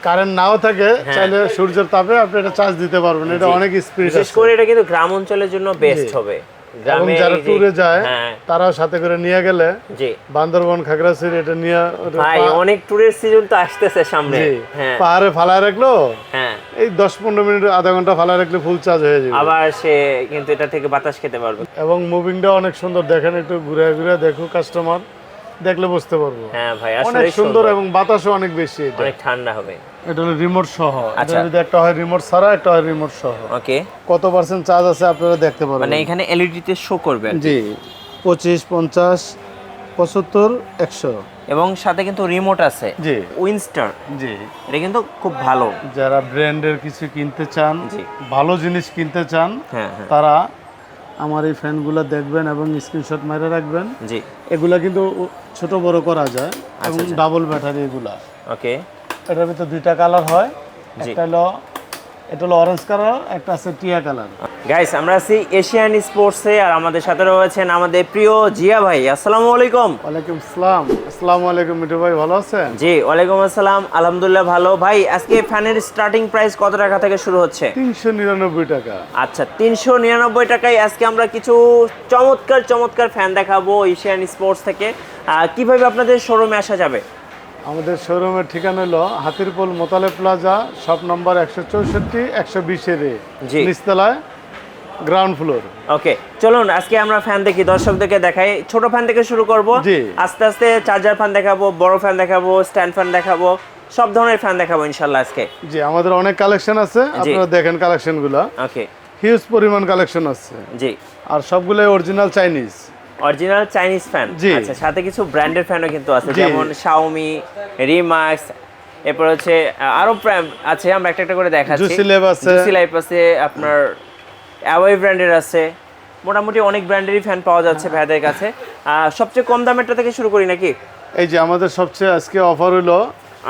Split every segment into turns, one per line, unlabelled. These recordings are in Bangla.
কারেন্ট নাও থাকে চাইলে সূর্যের তাপে আপনি এটা চার্জ দিতে পারবেন। এটা অনেক স্পিড আছে,
বিশেষ করে এটা কিন্তু গ্রাম অঞ্চলের জন্য বেস্ট হবে।
এবং যারা ট্যুরে যায় তারাও সাথে করে নিয়ে গেলে
জি
বান্দরবন খাগড়াছড়ি এটা নিয়ে
ভাই অনেক ট্যুরের সিজন তো আসতেছে সামনে। হ্যাঁ
পাহাড়ে ফালায় রাখলো,
হ্যাঁ
এই 10-15 মিনিট আধা ঘন্টা ফালায় রাখলে ফুল চার্জ হয়ে যাবে।
আবার সে কিন্তু এটা থেকে বাতাস খেতে পারবে।
এবং মুভিংটা অনেক সুন্দর, দেখেন একটু ঘুরে ঘুরে দেখো, কাস্টমার দেখলে বুঝতে পারবো।
হ্যাঁ ভাই
অনেক
আসলে
সুন্দর এবং বাতাসও অনেক বেশি। এটা
অনেক ঠান্ডা হবে।
এটা হলো রিমোট সহ।
আচ্ছা।
এটা যদি একটা হয় রিমোট ছাড়া, একটা হয় রিমোট সহ।
ওকে
কত পার্সেন্ট চার্জ আছে আপনারা দেখতে পারবেন।
মানে এখানে এলইডি তে শো করবে।
জি 25, 50, 75, 100
এবং সাথে কিন্তু রিমোট আছে।
জি
উইনস্টার।
জি
এটা কিন্তু খুব ভালো।
যারা ব্র্যান্ডের কিছু কিনতে চান,
জি
ভালো জিনিস কিনতে চান,
হ্যাঁ হ্যাঁ
তারা আমার এই ফ্যানগুলো দেখবেন এবং স্ক্রিনশট মেরে রাখবেন।
জি
এগুলা কিন্তু ছোট বড় করা যায় এবং
আচ্ছা।
ডাবল ব্যাটারি এগুলা।
ওকে
এটার ভিতরে দুইটা কালার হয়,
জি।
একটা হলো এটা হলো অরেঞ্জ কালার, একটা আছে টিয়া কালার।
গাইস আমরা আছি এশিয়ান স্পোর্টসে, আর আমাদের সাথে রয়েছেন আমাদের প্রিয় জিয়া ভাই। আসসালামু আলাইকুম।
ওয়ালাইকুম আসসালাম। আসসালামু আলাইকুম মিঠু ভাই, ভালো আছেন?
জি ওয়ালাইকুম আসসালাম, আলহামদুলিল্লাহ ভালো। ভাই আজকে ফ্যানের স্টার্টিং প্রাইস কত টাকা থেকে শুরু হচ্ছে?
399 টাকা।
আচ্ছা 399 টাকায় আজকে আমরা কিছু চমৎকার চমৎকার ফ্যান দেখাবো এশিয়ান স্পোর্টস থেকে। কিভাবে আপনাদের শোরুমে আসা যাবে?
আমাদের শোরুমের ঠিকানা হলো হাতিরপুল মোতালে প্লাজা, শপ নম্বর 164, 120 এ,
জি।
নিচতলায়, গ্রাউন্ড ফ্লোর।
ওকে চলুন আজকে আমরা ফ্যান দেখি, দর্শকদেরকে দেখাই। ছোট ফ্যান থেকে শুরু করব,
জি।
আস্তে আস্তে চার্জার ফ্যান দেখাবো, বড় ফ্যান দেখাবো, স্ট্যান্ড ফ্যান দেখাবো, সব ধরনের ফ্যান দেখাবো ইনশাল্লাহ আজকে।
জি, আমাদের অনেক কালেকশন আছে, আপনারা দেখেন কালেকশনগুলো।
ওকে
হিউজ পরিমাণ কালেকশন আছে,
জি।
আর সবগুলোই original Chinese.
Original Chinese fan.
জি।
আচ্ছা সাথে কিছু ব্র্যান্ডের ফ্যানও কিন্তু আছে,
জি।
যেমন শাওমি, রিমাক্স, এরপর হচ্ছে আরো আছে, আমরা একটা একটা করে দেখাচ্ছি।
জুসি ল্যাব আছে,
জুসি লাইফ আছে, আপনার অ্যাওয়ে ব্র্যান্ডের আছে, মোটামুটি অনেক ব্র্যান্ডেরই ফ্যান পাওয়া যাচ্ছে ভাইদের কাছে। সবচেয়ে কম দামেরটা থেকে শুরু করি নাকি?
এই যে আমাদের সবচেয়ে আজকে অফার হলো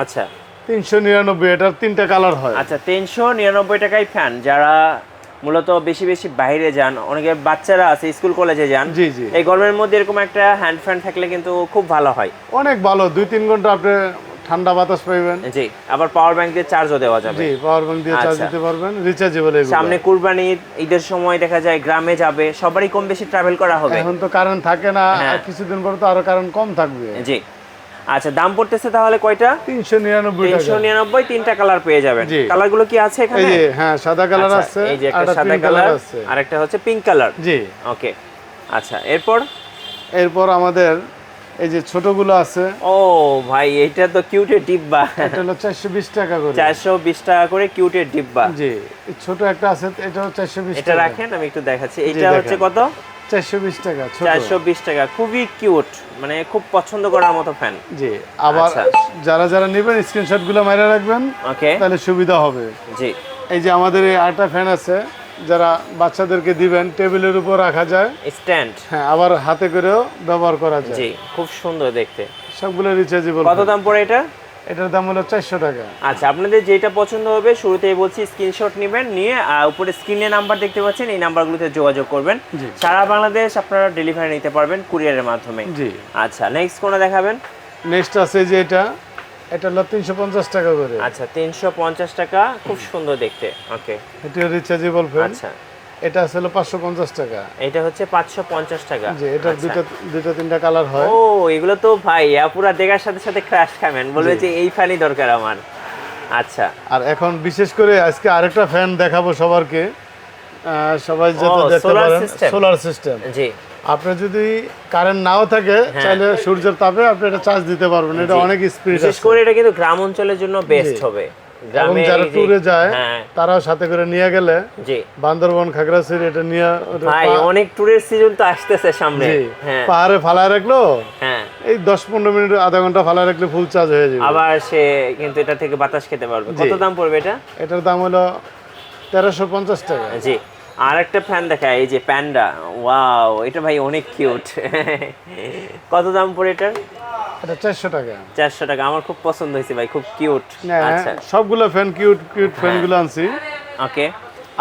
আচ্ছা
399, এটার 3টা কালার হয়।
আচ্ছা 399 টাকায় ফ্যান। যারা মূলত বেশি বেশি বাইরে যান, অনেকে বাচ্চারা আছে স্কুল কলেজে যান,
জি জি,
এই গরমের মধ্যে এরকম একটা হ্যান্ড ফ্যান থাকলে কিন্তু খুব ভালো হয়।
অনেক ভালো, 2-3 ঘন্টা আপনি ঠান্ডা বাতাস পাইবেন।
জি আবার পাওয়ার ব্যাংক দিয়ে চার্জও দেওয়া যাবে।
জি, পাওয়ার ব্যাংক দিয়ে চার্জ
আচ্ছা।
দিতে পারবেন, রিচার্জেবল এগুলো।
সামনে কুরবানি ঈদের সময় দেখা যায় গ্রামে যাবে, সবারই কম বেশি ট্রাভেল করা হবে।
এখন তো কারেন্ট থাকে না,
হ্যাঁ।
আর কিছুদিন পরে তো আরো কারেন্ট কম থাকবে।
জি আচ্ছা দাম পড়তেছে তাহলে কয়টা?
399 টাকা।
399, 3টা কালার পেয়ে যাবেন।
জি।
কালারগুলো কি আছে এখানে?
এই যে হ্যাঁ, সাদা কালার
আচ্ছা,
আছে,
এই যে
আর
একটা সাদা
পিঙ্ক
কালার
কালার আছে,
আর একটা হচ্ছে পিঙ্ক কালার।
জি।
ওকে আচ্ছা
এরপর আমাদের এই যে ছোটগুলো আছে।
ও ভাই এটা তো কিউটের ডিব্বা।
এটা হলো 420 টাকা করে।
420 টাকা করে কিউটের ডিব্বা।
জি, এই ছোট একটা আছে, এটাও 420
এটা
টাকা।
রাখেন, আমি একটু দেখাচ্ছি।
জি,
এটা হচ্ছে
দেখেন।
কত?
420 টাকা ছোট।
420 টাকা, খুবই কিউট, মানে খুব পছন্দ করার মতো ফ্যান।
জি, আবার
আচ্ছা।
যারা যারা নেবেন স্ক্রিনশট গুলো মেরে রাখবেন,
ওকে
তাহলে সুবিধা হবে।
জি
এই যে আমাদের এই আরেকটা ফ্যান আছে, যারা বাচ্চাদেরকে দিবেন, টেবিলের উপর রাখা যায়,
স্ট্যান্ড।
হ্যাঁ, আবার হাতে করেও ব্যবহার করা যায়।
জি খুব সুন্দর দেখতে।
সবগুলো রিচার্জেবল।
কত দাম পড়ে এটা?
এটার দাম হলো 400 টাকা।
আচ্ছা আপনাদের যেটা পছন্দ হবে শুরুতেই বলছি স্ক্রিনশট নেবেন, নিয়ে উপরে স্ক্রিনে নাম্বার দেখতে পাচ্ছেন, এই নাম্বারগুলোতে যোগাযোগ করবেন।
জি।
সারা বাংলাদেশ আপনারা ডেলিভারি নিতে পারবেন কুরিয়ারের মাধ্যমে।
জি।
আচ্ছা নেক্সট কোনটা দেখাবেন?
নেক্সট আছে যে এটা হলো 350 টাকা করে।
আচ্ছা 350 টাকা, খুব সুন্দর দেখতে। ওকে
এটা রিচার্জেবল ফ্যান।
আচ্ছা
এটা আছে হলো 550 টাকা।
এটা হচ্ছে 550 টাকা।
জি, এটার
আচ্ছা।
দুটো তিনটা কালার হয়।
ও এগুলো তো ভাই পুরা দেখার সাথে সাথে ক্র্যাশ খাবেন, বলবে যে এই ফ্যানই দরকার আমার। আচ্ছা
আর এখন বিশেষ করে আজকে আরেকটা ফ্যান দেখাবো সবারকে, সবাই যাতে দেখতে
solar
পারেন।
system।
Solar system.
জি
আপনি যদি কারেন্ট নাও থাকে চাইলে সূর্যের তাপে আপনি এটা চার্জ দিতে পারবেন। এটা অনেক স্পিড
বিশেষ
আছে,
করে এটা কিন্তু গ্রাম অঞ্চলের জন্য বেস্ট হবে।
এবং
গ্রামে
যারা ট্যুরে যায়
হ্যাঁ
তারাও সাথে করে নিয়ে গেলে
জি
বান্দরবন খাগড়াছড়ি এটা নিয়ে
ভাই অনেক ট্যুরের সিজন তো আসতেছে সামনে। হ্যাঁ
পাহাড়ে ফালায় রাখলো,
হ্যাঁ
এই 10-15 মিনিট আধা ঘন্টা ফালায় রাখলে ফুল চার্জ হয়ে যাবে।
আবার সে কিন্তু এটা থেকে বাতাস খেতে পারবে। কত দাম পড়বে এটা?
এটার দাম হলো 1350 টাকা।
জি আর একটা ফ্যান দেখায়, এই যে প্যান্ডা। ওয়াও এটা ভাই অনেক কিউট। কত দাম পড়ে এটা?
এটা 400 টাকা।
400 টাকা। আমার খুব পছন্দ হয়েছে ভাই, খুব কিউট। আচ্ছা
সবগুলো ফ্যান কিউট ফ্যানগুলো আনছি।
ওকে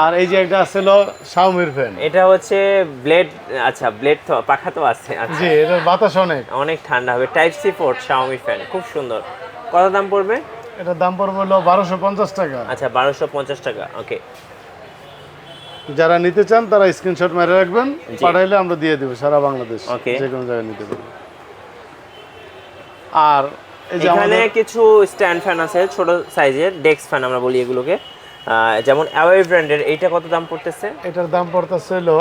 আর এই যে একটা আছে হলো শাওমির ফ্যান।
এটা হচ্ছে ব্লেড। আচ্ছা ব্লেড তো পাখা তো আছে। আচ্ছা
জি, এটার বাতাস অনেক
অনেক ঠান্ডা হবে। Type C port Xiaomi fan, খুব সুন্দর। কত দাম পড়বে?
এটার দাম পড়বে হলো 1250 টাকা।
আচ্ছা 1250 টাকা। ওকে,
যারা নিতে চান তারা স্ক্রিনশট মেরে রাখবেন,
জি।
পাঠাইলে আমরা দিয়ে দেব সারা বাংলাদেশ,
Okay.
যে কোনো জায়গায় নিতে পারবেন। আর এই যে
এখানে
আমাদের
কিছু স্ট্যান্ড ফ্যান আছে ছোট সাইজের, ডেস্ক ফ্যান আমরা বলি এগুলোকে, যেমন অ্যাওয়ে ব্র্যান্ডের। এইটা কত দাম পড়তেছে?
এটার দাম পড়তেছে হলো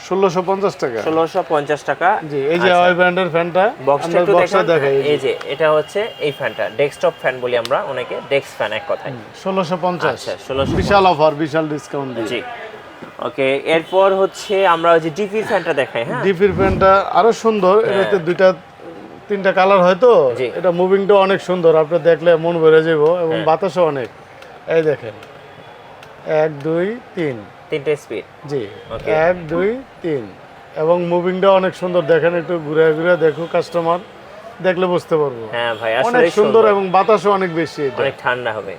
1650 টাকা।
1650 টাকা।
জি, এই যে অয় ব্র্যান্ডের ফ্যানটা
বক্সটা
আমরা
একটু
বক্সে
দেখান।
দেখাই।
এই যে এটা হচ্ছে এই ফ্যানটা, ডেস্কটপ ফ্যান বলি আমরা অনেকে, ডেস্ক ফ্যান এক কথায়।
1650।
আচ্ছা 1650।
বিশাল অফার, বিশাল ডিসকাউন্ট দিয়ে।
জি, ওকে। এরপর হচ্ছে আমরা ওই যে ডিপি ফ্যানটা দেখাই। হ্যাঁ,
ডিপির ফ্যানটা আরো সুন্দর, এটাতে দুইটা তিনটা কালার হয় তো,
জি।
এটা মুভিংটা অনেক সুন্দর, আপনি দেখলে মন ভরে যাবো, এবং
হ্যাঁ।
বাতাসও অনেক। এই দেখেন 1 2 3।
তিনটে স্পিড।
জি,
Okay.
1 2 3, এবং মুভিংটা অনেক সুন্দর। দেখেন, একটু ঘুরে ঘুরে দেখো, কাস্টমার দেখলে বুঝতে পারবো।
হ্যাঁ ভাই,
অনেক
আসলে
সুন্দর, এবং বাতাসও অনেক বেশি এটা।
অনেক ঠান্ডা হবে।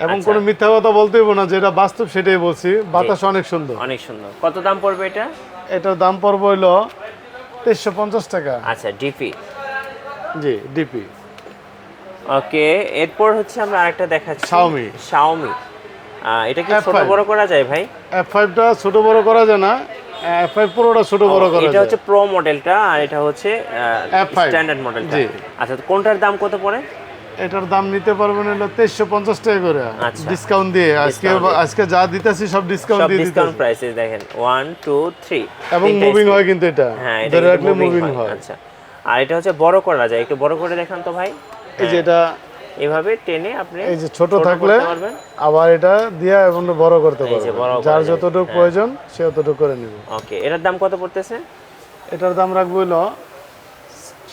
এবং
আচ্ছা।
কোনো মিথ্যা কথা বলতে হইব না, যেটা বাস্তব সেটাই বলছি, বাতাস অনেক সুন্দর।
অনেক সুন্দর। কত দাম পড়বে এটা?
এটার দাম পড়বে হইলো 2350 টাকা।
আচ্ছা, ডিপি।
জি, ডিপি।
ওকে, এরপর হচ্ছে আমরা আরেকটা দেখাচ্ছি,
Xiaomi।
শাওমি। এটা কি ছোট
F5
বড় করা যায় ভাই?
F5টা ছোট বড় করা যায় না, F5 পুরোটা ছোট বড় করা
এটা
যায়।
হচ্ছে প্রো মডেলটা, আর এটা হচ্ছে
F5
স্ট্যান্ডার্ড মডেলটা।
জি।
আচ্ছা, তো কোনটার দাম কত পড়ে?
এটার দাম নিতে পারবেন হলো 2350 টাকা করে,
আচ্ছা।
ডিসকাউন্ট দিয়ে। আজকে যা দিতেছি সব ডিসকাউন্ট
সব
দিয়ে
ডিসকাউন্ট
দিতেছি।
প্রাইসে দেখেন 1 2 3
এবং মুভিং হয় কিন্তু এটা,
হ্যাঁ, এটা
ধরে
কিন্তু
রাখলে
moving
মুভিং হয়।
আচ্ছা, আর এটা হচ্ছে বড় করা যায়, একটু বড় করে দেখান তো ভাই।
এই যে এটা,
এভাবে টেনে আপনি
এই যে ছোট থাকলে
করতে পারবেন।
আবার এটা দিয়ে এবং বড় করতে
এই যে
পারবেন,
বড় করা
যার
যাবে।
যতটুকু প্রয়োজন সে ততটুকু করে নিব।
ওকে, এটার দাম কত পড়তেছে?
এটার দাম রাখবো হলো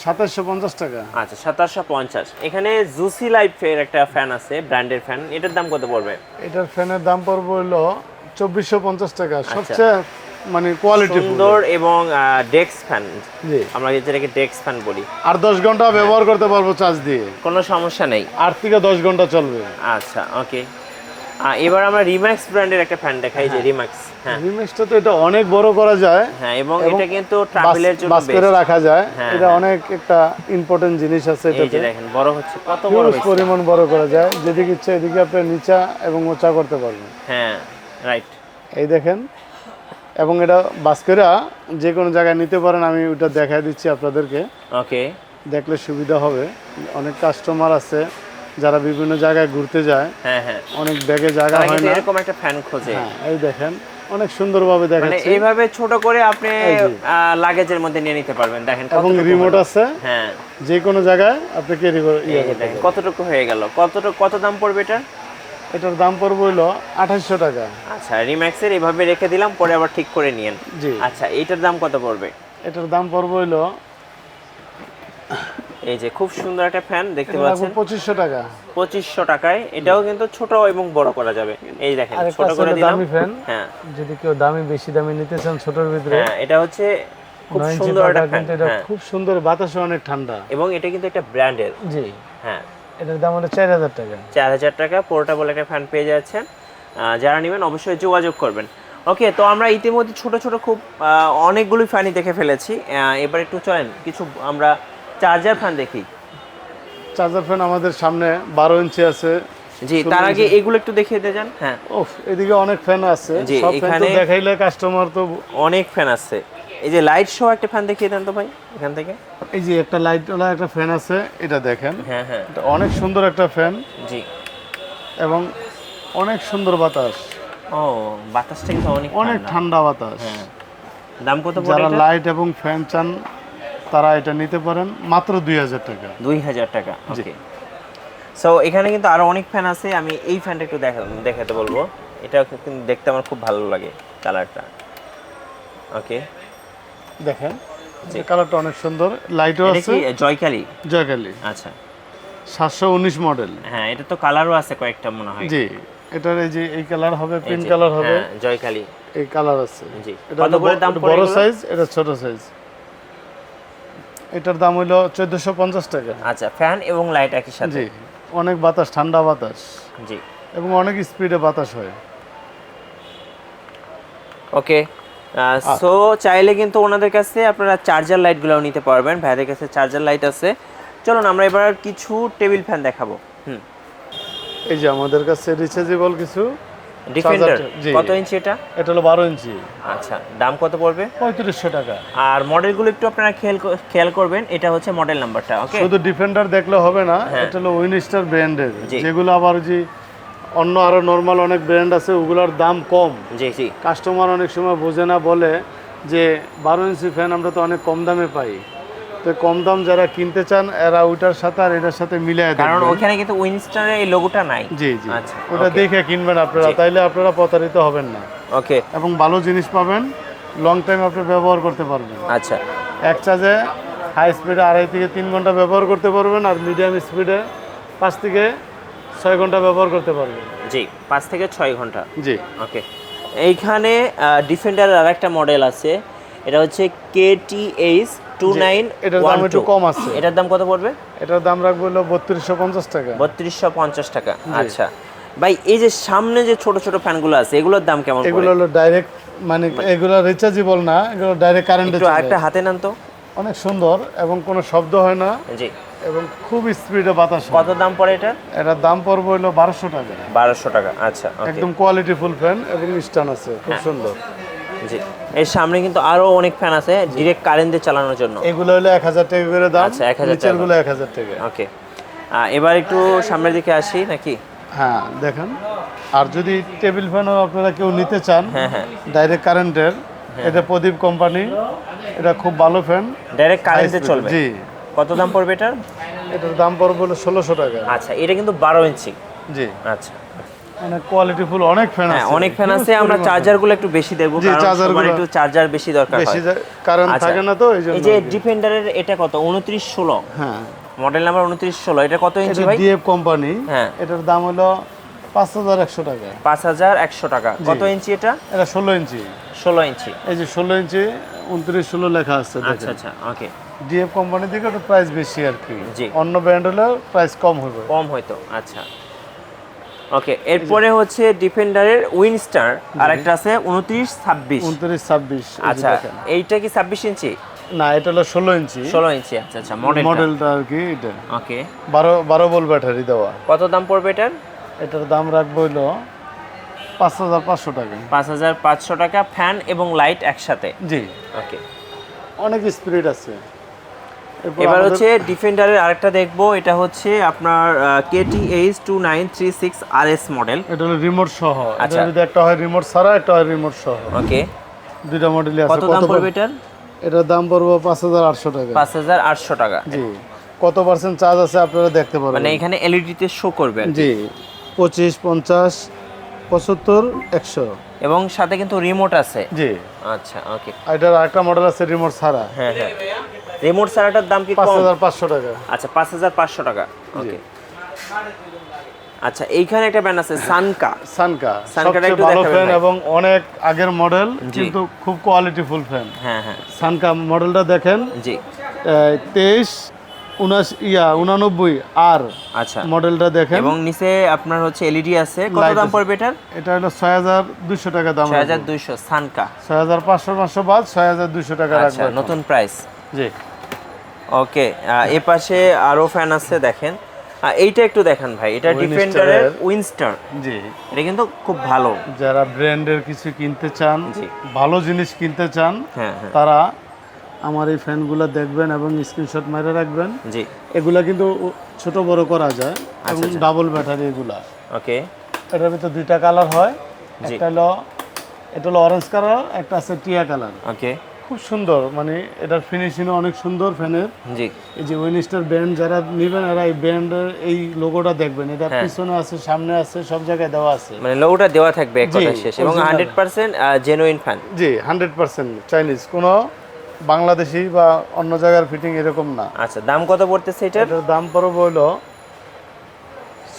2750 টাকা।
আচ্ছা 2750। এখানে জুসি লাইফের একটা ফ্যান আছে, ব্র্যান্ডের ফ্যান, এটার দাম কত পড়বে?
এটার ফ্যানের দাম পড়বে হলো 2450 টাকা। সবচেয়ে মানে কোয়ালিটি
সুন্দর এবং ডেস্ক ফ্যান,
জি।
আমরা যেটাকে ডেস্ক ফ্যান বলি।
আর 10 ঘন্টা ব্যবহার করতে পারবো চার্জ দিয়ে,
কোনো সমস্যা নেই।
8 থেকে 10 ঘন্টা চলবে।
আচ্ছা, ওকে। এবার আমরা রিম্যাক্স ব্র্যান্ডের একটা ফ্যান দেখাই, যে রিম্যাক্স। হ্যাঁ
রিমেক্সটা তো এটা অনেক বড় করা যায়,
হ্যাঁ, এবং এটা কিন্তু ট্রাভেলের জন্য
বাস করে
বেস্ট।
রাখা যায়।
হ্যাঁ,
এটা অনেক একটা ইম্পর্টেন্ট জিনিস আছে
এই যে
এটাতে,
দেখেন বড় হচ্ছে, কত বড়
হিউজ
হয়েছে।
পরিমাণ বড় করা যায়, যেদিকে ইচ্ছা এদিকে আপনি নিচা এবং উঁচা করতে পারবেন।
হ্যাঁ, রাইট।
এই দেখেন, এবং এটা বাস করে যে কোনো জায়গায় নিতে পারেন। আমি ওটা দেখাই দিচ্ছি আপনাদেরকে,
ওকে,
দেখলে সুবিধা হবে। অনেক কাস্টমার আছে যারা বিভিন্ন জায়গায় ঘুরতে যায়,
হ্যাঁ হ্যাঁ,
অনেক ব্যাগে জায়গা
তারা
হয়
কিন্তু
না।
এরকম একটা ফ্যান খোঁজে।
হ্যাঁ, এই দেখেন অনেক সুন্দরভাবে
মানে
দেখাচ্ছে,
এইভাবে ছোট করে আপনি
এই যে।
লাগেজের মধ্যে নিয়ে নিতে পারবেন। দেখেন
এবং
কতটুকু
রিমোট
হলো।
আছে,
হ্যাঁ,
যে কোনো জায়গায় আপনি ক্যারি করে
এই যে দেখেন কতটুকু হয়ে গেল। কত দাম পড়বে এটা?
এটার দাম পড়বে হলো 2800 টাকা।
আচ্ছা, রিম্যাক্সের এইভাবে রেখে দিলাম, পরে আবার ঠিক করে নিয়েন।
জি।
আচ্ছা, এইটার দাম কত পড়বে?
এটার দাম পড়বে হলো
এই যে খুব সুন্দর একটা ফ্যান দেখতে পাচ্ছেন,
2500 টাকা।
2500 টাকায়। এটাও কিন্তু ছোট এবং বড় করা যাবে। এই দেখেন
আরেকটা
ছোট করে
আছে
দিলাম।
দামি ফ্যান,
হ্যাঁ
যদি কেউ দামি বেশি দামি নিতে চান ছোটর ভিতরে,
হ্যাঁ, এটা হচ্ছে খুব
9 ইঞ্চি
সুন্দর একটা
পাকা,
ফ্যান।
কিন্তু এটা
হ্যাঁ,
খুব সুন্দর, বাতাসও অনেক ঠান্ডা।
এবং এটা কিন্তু একটা ব্র্যান্ডের।
জি,
হ্যাঁ,
এটার দাম হলো 4000 টাকা।
4000 টাকা পোর্টেবল একটা ফ্যান পেয়ে যাচ্ছেন। যারা নেবেন অবশ্যই যোগাযোগ করবেন। ওকে, তো আমরা ইতিমধ্যে ছোট ছোট খুব অনেকগুলো ফ্যানই দেখে ফেলেছি। এবার একটু চলেন কিছু আমরা চার্জার ফ্যান দেখি।
চার্জার ফ্যান আমাদের সামনে 12 ইঞ্চি আছে।
জি, তার আগে এগুলো একটু দেখিয়ে দিয়ে যান। হ্যাঁ,
ওফ, এদিকে অনেক ফ্যান আছে,
জি,
সব ফ্যান তো
এখানে-
দেখাইলে কাস্টমার তো।
অনেক ফ্যান আছে। এই যে লাইট শো একটা ফ্যান দেখিয়ে দেন তো ভাই এখান থেকে।
এই যে একটা লাইটওয়ালা একটা ফ্যান আছে, এটা দেখেন,
হ্যাঁ হ্যাঁ,
এটা অনেক সুন্দর একটা ফ্যান,
জি।
এবং অনেক সুন্দর বাতাস,
ও, বাতাসটা কিন্তু অনেক
অনেক
ঠান্ডা।
ঠান্ডা বাতাস।
হ্যাঁ, দাম কত পড়ে
যারা
এটা?
লাইট এবং ফ্যান চান তারা এটা নিতে পারেন মাত্র 2000 টাকা।
2000 টাকা। ওকে, সো এখানে কিন্তু আরো অনেক ফ্যান আছে। আমি এই ফ্যানটা একটু দেখাতে বলবো। এটা কিন্তু দেখতে আমার খুব ভালো লাগে কালারটা। ওকে,
দেখেন, এই কালারটা অনেক সুন্দর, লাইটও
এটা
আছে।
কি জয়কালী?
জয়কালী,
আচ্ছা,
719 মডেল।
হ্যাঁ, এটা তো কালারও আছে কয়েকটা মনে হয়।
জি, এটার এই যে এই কালার হবে,
এই
পিঙ্ক
যে,
কালার হবে,
হ্যাঁ, জয়কালী।
এই কালার আছে।
জি,
এটা
কত করে দাম পড়ে
বড়
এগুলো?
সাইজ, এটা ছোট সাইজ। এটার দাম হলো 1450 টাকা।
আচ্ছা, ফ্যান এবং লাইট একই সাথে।
জি, অনেক বাতাস, ঠান্ডা বাতাস,
জি,
এবং অনেক স্পিডে বাতাস হয়।
ওকে। সো চাইলে কিন্তু ওনাদের কাছে আপনারা চার্জার লাইটগুলোও নিতে পারবেন। ভাইদের কাছে চার্জার লাইট আছে। চলুন আমরা এবার কিছু টেবিল ফ্যান দেখাবো। হুম।
এই যে আমাদের কাছে রিচার্জেবল কিছু
ডিফেন্ডার
জি।
কত ইঞ্চি এটা?
এটা হলো 12 ইঞ্চি,
আচ্ছা, দাম কত পড়বে?
3500 টাকা।
আর মডেলগুলো একটু আপনারা খেয়াল করবেন, এটা হচ্ছে মডেল নাম্বারটা। ওকে,
শুধু ডিফেন্ডার দেখলে হবে না,
হ্যাঁ।
এটা হলো উইনস্টার ব্র্যান্ডের,
জি।
যেগুলো আবার যে অন্য আরো নরমাল অনেক ব্র্যান্ড আছে ওগুলোর দাম কম।
জি জি।
কাস্টমার অনেক সময় বোঝে না, বলে যে 12 ইঞ্চি ফ্যান আমরা তো অনেক কম দামে পাই। তো কম দাম যারা কিনতে চান এরা ওইটার সাথে আর এটার সাথে মিলিয়ে
কারণ
দেখবেন।
ওখানে কিন্তু উইনস্টারের এই লোগোটা নাই।
জি জি,
আচ্ছা,
ওটা
okay.
দেখে কিনবেন আপনারা,
জি।
তাইলে আপনারা প্রতারিত হবেন না
ওকে,
এবং ভালো জিনিস পাবেন, লং টাইম আপনি ব্যবহার করতে পারবেন।
আচ্ছা
এক চার্জে হাই স্পিডে 2.5 থেকে 3 ঘন্টা ব্যবহার করতে পারবেন, আর মিডিয়াম স্পিডে 5 থেকে 6 ঘন্টা ব্যবহার করতে পারবেন।
জি, 5 থেকে 6 ঘন্টা।
জি।
ওকে, এইখানে ডিফেন্ডারের আরেকটা মডেল আছে, এটা হচ্ছে KTH 2912।
এটার দাম একটু কম আছে।
এটার দাম কত পড়বে?
এটার দাম রাখবো হলো 3250 টাকা।
3250 টাকা। আচ্ছা ভাই, এই যে সামনে যে ছোট ছোট ফ্যানগুলো আছে এগুলোর দাম কেমন
এগুলো
পড়ে?
হলো ডাইরেক্ট, মানে এগুলো রিচার্জেবল না, এগুলো ডাইরেক্ট কারেন্টে
একটু
চলে।
একটা হাতে নেন তো।
অনেক সুন্দর এবং কোনো শব্দ হয় না
জি,
এবং খুব স্পিডে বাতাস হয়।
কত দাম পড়ে এটা?
এটার দাম পড়বে হলো 1200 টাকা।
1200 টাকা। আচ্ছা, ওকে।
একদম কোয়ালিটি ফুল ফ্যান এবং স্ট্যান্ড আছে, খুব সুন্দর।
জি, এর সামনে কিন্তু আরো অনেক ফ্যান আছে ডিরেক্ট কারেন্ট দিয়ে চালানোর জন্য।
এগুলো হলো 1000 টাকা করে দাম।
আচ্ছা, 1000 টাকা।
নিচেরগুলো 1000 টাকা।
ওকে, এবার একটু সামনের দিকে আসি নাকি?
হ্যাঁ দেখেন, আর যদি টেবিল ফ্যানও আপনারা কেউ নিতে চান
হ্যাঁ হ্যাঁ,
ডাইরেক্ট কারেন্টের, এটা প্রদীপ কোম্পানি, এটা খুব ভালো ফ্যান,
ডাইরেক্ট কারেন্টে চলবে।
জি।
কত দাম পড়বে এটার?
এটার দাম পড়বে হলো 1600 টাকা।
আচ্ছা, এটা কিন্তু 12 ইঞ্চি।
জি,
আচ্ছা,
অনেক কোয়ালিটি ফুল অনেক ফ্যান
হ্যাঁ
আছে।
অনেক ফ্যান আছে। আমরা চার্জারগুলো একটু বেশি দেখবো,
জি,
কারণ
চার্জারগুলো
সবার একটু চার্জার বেশি দরকার
বেশি
হয়।
কারেন্ট
আচ্ছা,
থাকে না তো এই জন্য।
এই যে ডিফেন্ডারের এটা কত? 2916,
হ্যাঁ,
মডেল নাম্বার 2916। এটা কত ইঞ্চি
এটা
ভাই?
DF company.
হ্যাঁ,
এটার দাম হলো 5100 টাকা।
5100 টাকা। কত ইঞ্চি এটা?
এটা 16 ইঞ্চি।
16 ইঞ্চি।
এই যে 16 ইঞ্চি 2916 লেখা আছে
আচ্ছা
দেখেন।
আচ্ছা, ওকে।
ডিএফ কোম্পানি থেকে একটু প্রাইস বেশি আর কি।
জি।
অন্য ব্র্যান্ড হলে প্রাইস কম হবে।
কম হয়তো। আচ্ছা, ওকে। এরপরে হচ্ছে ডিফেন্ডারের উইনস্টার আরেকটা আছে 2926।
2926।
আচ্ছা, এইটা কি 26 ইঞ্চি?
না, এটা হলো 16 ইঞ্চি।
16 ইঞ্চি। আচ্ছা আচ্ছা,
মডেলটা আর কি এটা।
ওকে,
12 ভোল্ট ব্যাটারি দেওয়া।
কত দাম পড়বে এটার?
এটার দাম রাখবো হলো 5500 টাকা।
5500 টাকা, ফ্যান এবং লাইট একসাথে।
জি,
ওকে।
অনেক স্পিড আছে।
এবার হচ্ছে ডিফেন্ডারের আরেকটা দেখবো, এটা হচ্ছে আপনার KTH 2936 RS মডেল।
এটা হলো রিমোট সহ।
আচ্ছা।
এটা যদি একটা হয় রিমোট ছাড়া, একটা হয় রিমোট সহ।
ওকে,
দুইটা মডেলই আছে।
কত দাম পড়বে এটার?
এটার দাম পড়বে 5800 টাকা।
5800 টাকা।
জি। কত পার্সেন্ট চার্জ আছে আপনারা দেখতে পারবেন।
মানে এখানে এলইডি তে শো করবে।
জি, 25, 50, 75, 100।
এবং সাথে কিন্তু রিমোট আছে।
জি।
আচ্ছা, ওকে।
আর এটার আরেকটা মডেল আছে রিমোট ছাড়া।
হ্যাঁ হ্যাঁ, রিমোট ছাড়াটার দাম কি কম?
5500 টাকা।
আচ্ছা, 5500 টাকা। ওকে। আচ্ছা, এইখানে একটা ব্র্যান্ড আছে সানকা।
সানকা
সানকাটা
সবচেয়ে
একটু
ভালো
দেখাবেন
ফ্যান
ভাই।
এবং অনেক আগের মডেল,
জি।
কিন্তু খুব কোয়ালিটি ফুল ফ্যান।
হ্যাঁ হ্যাঁ,
সানকা মডেলটা দেখেন,
জি।
23 আর
আচ্ছা,
মডেলটা দেখেন।
এবং নিচে আপনার হচ্ছে এলইডি আছে। কত
Light
দাম
আছে।
পড়বে এটার?
এটা হলো 6200 টাকা দাম।
6200 সানকা।
6500 বাদ 6200 টাকা
আচ্ছা,
রাখবেন।
নতুন প্রাইস।
জি।
ওকে, এ পাশে আরো ফ্যান আছে দেখেন। এইটা একটু দেখেন ভাই, এটা
Winster
ডিফেন্ডারের
এর।
উইনস্টার।
জি।
এটা কিন্তু খুব ভালো।
যারা ব্র্যান্ডের কিছু কিনতে চান,
জি।
ভালো জিনিস কিনতে চান,
হ্যাঁ হ্যাঁ,
তারা আমার এই ফ্যানগুলো দেখবেন এবং স্ক্রিনশট মেরে রাখবেন।
জি।
এগুলা কিন্তু ছোট বড় করা যায় এবং
আচ্ছা।
ডাবল ব্যাটারি এগুলা।
ওকে,
এটার ভিতর দুইটা কালার হয়।
জি।
এটা হলো অরেঞ্জ কালার, একটা আছে টিয়া কালার।
ওকে,
খুব সুন্দর, মানে এটার ফিনিশিং অনেক সুন্দর ফ্যানের।
জি।
এই যে উইনস্টার ব্র্যান্ড যারা নেবেন এরা এই ব্র্যান্ডের এই লোগোটা দেখবেন। এটা
হ্যাঁ।
পিছনে আছে, সামনে আছে, সব জায়গায় দেওয়া আছে।
মানে লোগোটা দেওয়া থাকবে এক
জি,
কথা শেষ, এবং
original।
100% genuine fan.
জি, 100% চাইনিজ, কোনো বাংলাদেশি বা অন্য জায়গার ফিটিং এরকম না।
আচ্ছা, দাম কত পড়তেছে এটার?
এটার দাম পড়বে হলো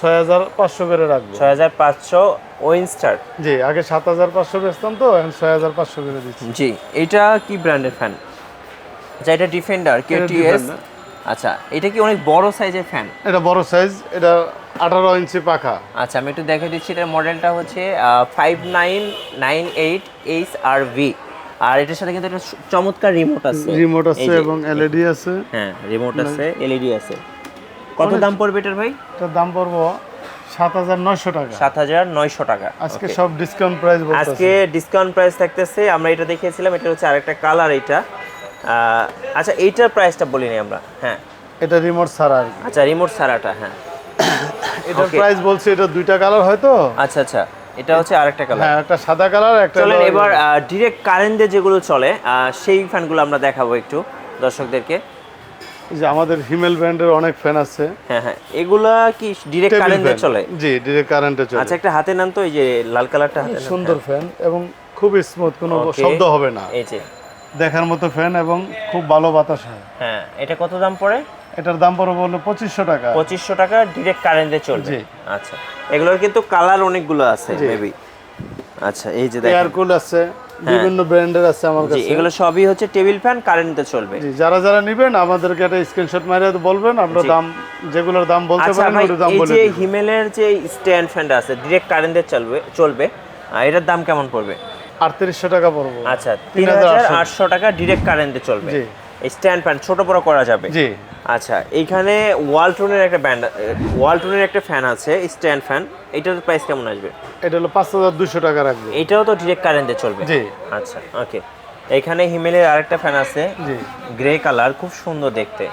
6500 করে রাখবো।
6500 উইনস্টার।
জি, আগে 7500 বেচতাম, তো এখন 6500 করে দিচ্ছি।
জি, এটা কি ব্র্যান্ডের ফ্যান? আচ্ছা, এটা ডিফেন্ডার KTS।
Defender।
আচ্ছা, এটা কি অনেক বড় সাইজের ফ্যান?
এটা বড় সাইজ, এটা 18 ইঞ্চি পাখা।
আচ্ছা, আমি একটু দেখে দিচ্ছি। এটার মডেলটা হচ্ছে 5998 HRV। আর এটার সাথে কিন্তু একটা চমৎকার রিমোট আছে।
রিমোট
এই
আছে
যে,
এবং এলইডি আছে।
হ্যাঁ, রিমোট আছে, এলইডি আছে। কত দাম পড়বে এটার ভাই?
এটার দাম পড়বো 7,900 টাকা।
7,900 টাকা।
আজকে সব ডিসকাউন্ট প্রাইস বলতেছি।
আজকে ডিসকাউন্ট প্রাইস থাকতেছে। আমরা এটা দেখিয়েছিলাম, এটা হচ্ছে আরেকটা কালার এটা। আচ্ছা এইটার প্রাইসটা বলিনি আমরা। হ্যাঁ
এটা রিমোট ছাড়া আর কি।
আচ্ছা রিমোট ছাড়াটা, হ্যাঁ
এটার প্রাইস বলছি, এটা দুইটা কালার হয় তো।
আচ্ছা আচ্ছা, এটা হচ্ছে আরেকটা কালার।
হ্যাঁ, একটা সাদা কালার, একটা
চলেন এবার ডিরেক্ট কারেন্ট দিয়ে যেগুলো চলে সেই ফ্যানগুলো আমরা দেখাবো একটু দর্শকদেরকে।
এই যে আমাদের হিমেল ব্র্যান্ডের অনেক ফ্যান আছে।
হ্যাঁ হ্যাঁ, এগুলা কি ডিরেক্ট
টেবিল
কারেন্ট দিয়ে
ফ্যান।
চলে?
জি, ডিরেক্ট কারেন্টে চলে।
আচ্ছা একটা হাতে নেন তো, এই যে লাল কালারটা হাতে নেন।
সুন্দর ফ্যান এবং খুব স্মুথ, কোনো
Okay.
শব্দ হবে না,
এই যে
দেখার মতো ফ্যান এবং খুব ভালো বাতাস হয়।
হ্যাঁ, এটা কত দাম পড়ে?
এটার দাম পড়বে হলো 2500 টাকা।
2500 টাকা, ডিরেক্ট কারেন্টে চলবে।
জি।
আচ্ছা, এগুলোর কিন্তু কালার অনেকগুলো আছে
জি।
মেবি। আচ্ছা এই যে দেখেন,
এয়ার কুল আছে, বিভিন্ন ব্র্যান্ডের আছে আমার
জি
কাছে।
এগুলো সবই হচ্ছে টেবিল ফ্যান, কারেন্টে চলবে।
জি, যারা যারা নেবেন আমাদেরকে একটা স্ক্রিনশট মারিয়ে বলবেন, আমরা
জি।
দাম যেগুলোর দাম বলতে
আচ্ছা
পারেন
ভাই,
ওটার দাম
এই
বলে
যে
দিব।
হিমেলের যে স্ট্যান্ড ফ্যানটা আছে ডিরেক্ট কারেন্টে চলবে এটার দাম কেমন পড়বে?
3800 টাকা পড়বে।
আচ্ছা 3800 টাকা, ডিরেক্ট কারেন্টে চলবে।
জি।
এই স্ট্যান্ড ফ্যান ছোট বড় করা যাবে।
জি।
আচ্ছা এইখানে ওয়ালটনের একটা ওয়ালটনের একটা ফ্যান আছে স্ট্যান্ড ফ্যান, এটার প্রাইস কেমন আসবে?
এটা হলো 5200 টাকা রাখবে।
এটাও তো ডিরেক্ট কারেন্টে চলবে।
জি।
আচ্ছা ওকে, এখানে হিমেলের আরেকটা ফ্যান আছে
জি।
গ্রে কালার, খুব সুন্দর দেখতে।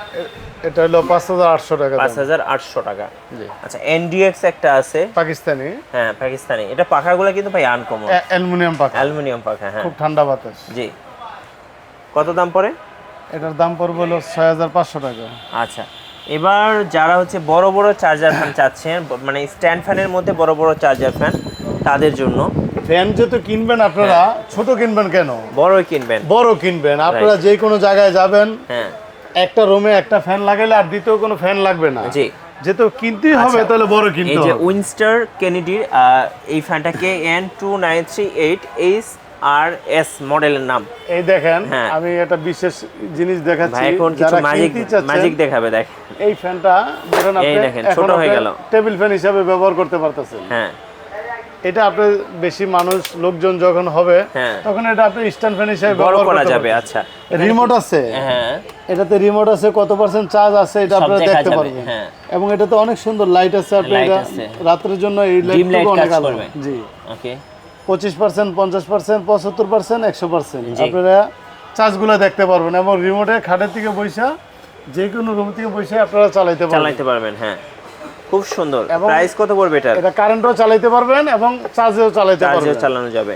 এটা হলো 5800 টাকা দাম।
5800 টাকা।
জি।
আচ্ছা এনডিএক্স একটা আছে,
পাকিস্তানি।
হ্যাঁ পাকিস্তানি। এটা পাখাগুলো কিন্তু ভাই আনকমন,
অ্যালুমিনিয়াম পাখা,
অ্যালুমিনিয়াম পাখা। হ্যাঁ
খুব ঠান্ডা বাতাস।
জি। কত দাম পড়ে?
এটার দাম পড়বে হলো 6500 টাকা।
আচ্ছা এবার যারা হচ্ছে বড় বড় চার্জার ফ্যান চাচ্ছেন, মানে স্ট্যান্ড ফ্যানের মধ্যে বড় বড় চার্জার ফ্যান, তাদের জন্য
ফ্যান যেহেতু কিনবেন আপনারা, ছোট কিনবেন কেন,
বড়ই কিনবেন।
বড় কিনবেন। আপনারা যে কোনো জায়গায় যাবেন,
হ্যাঁ
একটা রুমে একটা ফ্যান লাগাইলে আর দ্বিতীয় কোনো ফ্যান লাগবে না।
জি।
যেহেতু কিনতেই হবে, তাহলে বড়
এই
কিনতে
যে
হবে।
উইনস্টার কেনেডির এই ফ্যানটাকে N2938 SRS মডেলের নাম।
এই দেখেন,
হ্যাঁ।
আমি একটা বিশেষ জিনিস
ভাই
দেখাচ্ছি।
এখন কিছু
যারা
ম্যাজিক
কিনতে চাচ্ছেন,
ম্যাজিক দেখাবে, দেখ।
এই ফ্যানটা ধরেন
এই
আপনি
দেখেন,
এখন
ছোট হয়ে
আপনি
গেল।
টেবিল ফ্যান হিসাবে ব্যবহার করতে পারতেছেন।
হ্যাঁ
এটা আপনি বেশি মানুষ লোকজন যখন হবে,
হ্যাঁ।
তখন এটা আপনি স্ট্যান্ড ফ্যান হিসাবে
বড়
ব্যবহার
করা
করতে
যাবে।
পারবেন।
আচ্ছা
রিমোট আছে,
হ্যাঁ
এটাতে রিমোট আছে, কত পার্সেন্ট চার্জ আছে এটা
সব
আপনারা
দেখা
দেখতে
যাবে,
পারবেন।
হ্যাঁ।
এবং এটাতে অনেক সুন্দর লাইট আছে, আপনি
লাইট
এটা
আছে।
রাতের জন্য এই
ডিম লাইট
লাইটটুকু অনেক
কাজ
আলো।
করবে।
জি।
ওকে
25%, 50%, 75%, 100%
জি।
আপনারা চার্জগুলো দেখতে পারবেন এবং রিমোটে খাটের থেকে বসে যে কোনো রুম থেকে বসে আপনারা চালাতে পারবেন।
চালাতে পারবেন। হ্যাঁ খুব সুন্দর।
এবং
প্রাইস কত পড়বে এটা?
এটা কারেন্টও চালাতে পারবেন এবং চার্জেও চালাতে
চার্জে
পারবেন।
চালানো যাবে।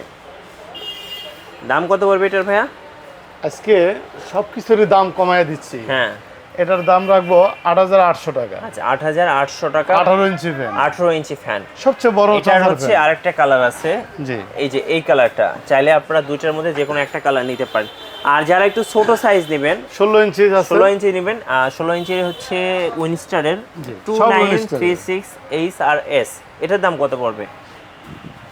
দাম কত পড়বে এটার ভাইয়া?
আজকে সবকিছুরই দাম কমায় দিচ্ছি।
হ্যাঁ
এটার দাম রাখবো 8800 টাকা।
আচ্ছা 8800 টাকা,
18 ইঞ্চি ফ্যান,
18 ইঞ্চি ফ্যান।
সবচেয়ে বড়
এটার
চার্জার
হচ্ছে
ফ্যান।
আরেকটা কালার আছে,
জি।
এই যে এই কালারটা। চাইলে আপনারা দুইটার মধ্যে যে কোনো একটা কালার নিতে পারেন। আর যারা একটু ছোট সাইজ নেবেন,
16 ইঞ্চি আছে।
16 ইঞ্চি নেবেন। 16 ইঞ্চির হচ্ছে উইনস্টারের
জি, সব উইনস্টার।
2936 SRS, এটার দাম কত পড়বে?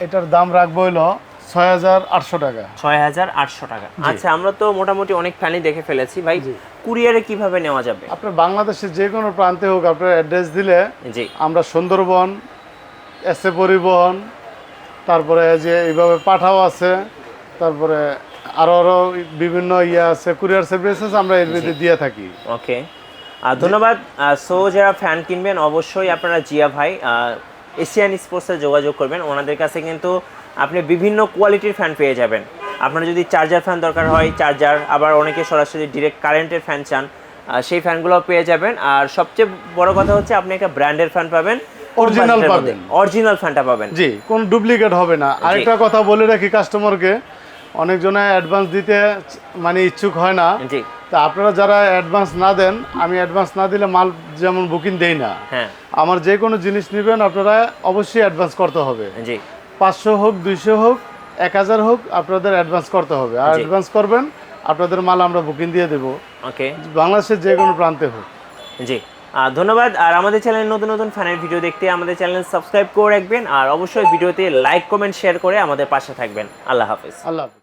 এটার দাম রাখবো হলো 6800 টাকা।
6800 টাকা। আচ্ছা আমরা তো মোটামুটি অনেক ফ্যানই দেখে ফেলেছি ভাই, কুরিয়ারে কিভাবে নেওয়া যাবে?
আপনার বাংলাদেশের যে কোনো প্রান্তে হোক, আপনার অ্যাড্রেস দিলে
জি
আমরা সুন্দরবন, এসএ পরিবহন, তারপরে যে এইভাবে পাঠাও আছে, তারপরে আরও বিভিন্ন ইয়ে আছে, কুরিয়ার সার্ভিস আছে, আমরা এর ভিতরে দিয়ে থাকি।
ওকে ধন্যবাদ। সো যারা ফ্যান কিনবেন অবশ্যই আপনারা জিয়া ভাই এশিয়ান স্পোর্টসে যোগাযোগ করবেন। ওনাদের কাছে কিন্তু আপনি বিভিন্ন কোয়ালিটির ফ্যান পেয়ে যাবেন। আপনার যদি চার্জার ফ্যান দরকার হয় চার্জার, আবার অনেকে সরাসরি ডিরেক্ট কারেন্টের ফ্যান চান, সেই ফ্যানগুলোও পেয়ে যাবেন। আর সবচেয়ে বড় কথা হচ্ছে আপনি একটা ব্র্যান্ডের ফ্যান পাবেন,
অরিজিনাল পাবেন,
অরিজিনাল ফ্যানটা পাবেন।
জি, কোনো ডুপ্লিকেট হবে না। আরেকটা কথা বলে রাখি কাস্টমারকে, অনেকজনে অ্যাডভান্স দিতে মানে ইচ্ছুক হয় না।
জি
তা আপনারা যারা অ্যাডভান্স না দেন, আমি অ্যাডভান্স না দিলে মাল যেমন বুকিং দেই না।
হ্যাঁ
আমার যে কোনো জিনিস নেবেন আপনারা অবশ্যই অ্যাডভান্স করতে হবে।
জি
500 হোক, 200 হোক, 1000 হোক, আপনাদের অ্যাডভান্স করতে হবে। আর অ্যাডভান্স করবেন, আপনাদের মাল আমরা বুকিং দিয়ে দেবো,
ওকে
বাংলাদেশের যে কোনো প্রান্তে হোক।
জি ধন্যবাদ। আর আমাদের চ্যানেলে নতুন নতুন ফ্যানের ভিডিও দেখতে আমাদের চ্যানেল সাবস্ক্রাইব করে রাখবেন। আর অবশ্যই ভিডিওতে লাইক কমেন্ট শেয়ার করে আমাদের পাশে থাকবেন। আল্লাহ হাফেজ।
আল্লাহ হাফেজ।